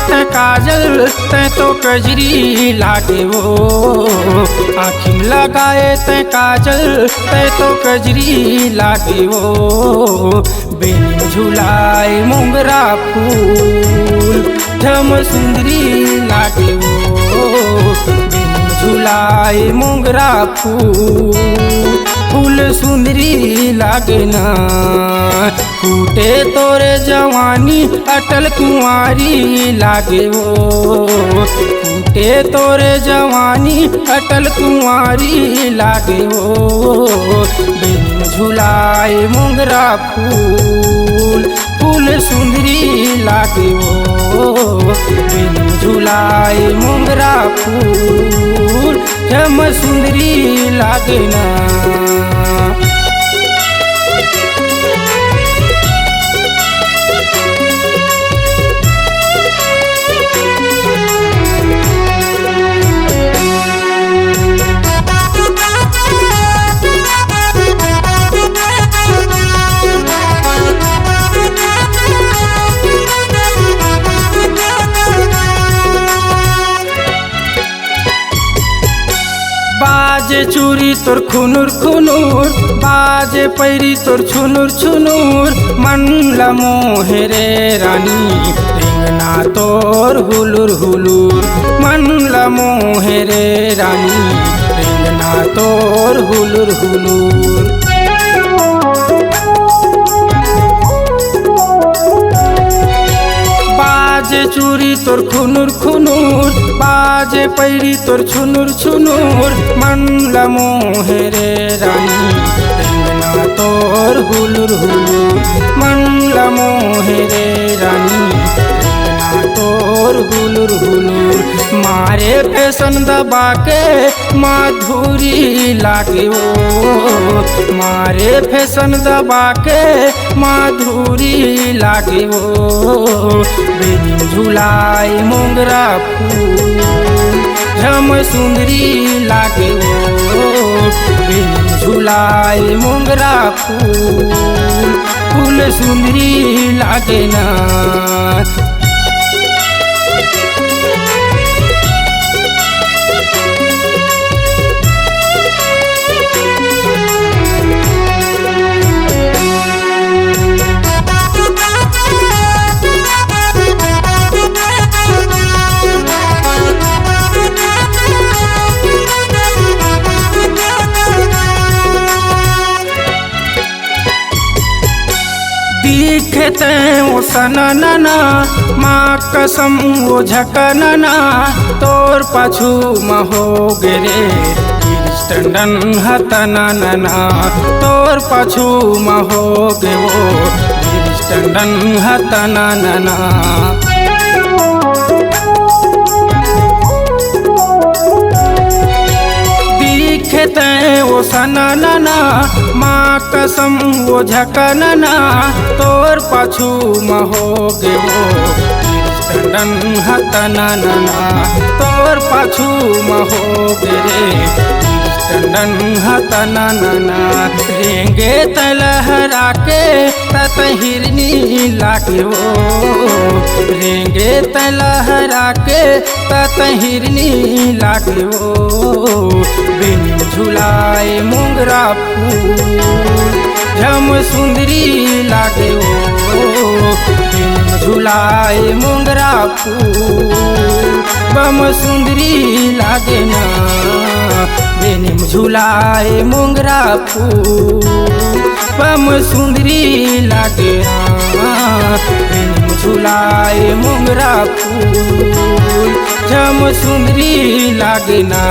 तै काजल तै तो कजरी लागे वो। आँखी में लगाए तै काजल तै तो कजरी लागे वो। बेनी में झुलाए मोगरा फूल झम सुंदरी लागे वो। बेनी में झुलाए मोगरा फूल सुंदरी लागे ना। फूटे तोरे जवानी अटल कुंवारी लागे वो। फूटे तोरे जवानी अटल कुंवारी लागे वो। बेनी में झुलाए मोगरा फूल सुंदरी लागे वो। बेनी में झुलाए मोगरा फूल झम सुंदरी लागे ना। बाजे चूरी तोर खुनुर खुनुर, बाजे पैरी तोर छुनुर छुनुर। मन ला मोहे रे रानी रिंगना तोर हुलुर हुलुर। मन ला मोहे रे रानी रिंगना तोर हुलुर हुलुर। बाजे चूरी तोर खुनुर खुनुर, बाजे पैरी तोर छुनुर छुनुर। मन ला मोहे रे रानी रिंगना तोर हुलुर हुलुर। मन ला मोहे रे रानी रिंगना तोर हुलुर हुलुर। मारे फैशन दबा के माधुरी लागे वो। मारे फैशन दबा के माधुरी लागे वो। बेनी में झुलाए मोगरा फूल झम सुंदरी लागे वो। बेनी में झुलाए मोगरा फूल सुंदरी लागे ना। दिखते वो सननना माँ कसम वो झकनना। तोर पाछू महो गेरे टंडन हतनना। तोर पाछू महो गे वो टंडन हतनना। दिखते वो सननना माँ कसम वो झकनना। तोर पाछू महो गे वो टंडन हतनना। तोर पाछू महो गे रे टंडन हतनना। रेंगे तलहरा के तत हिरनी लागे वो। रेंगे तलहरा के तत हिरनी लागे वो। बेनी में झुलाए मोगरा फूल झम सुंदरी लागे वो। बेनी में झुलाए मोगरा फूल बम सुंदरी लागे ना। बेनी में झुलाए मोगरा फूल बम सुंदरी लागे ना। बेनी में झुलाए मोगरा फूल झम सुंदरी लागे ना।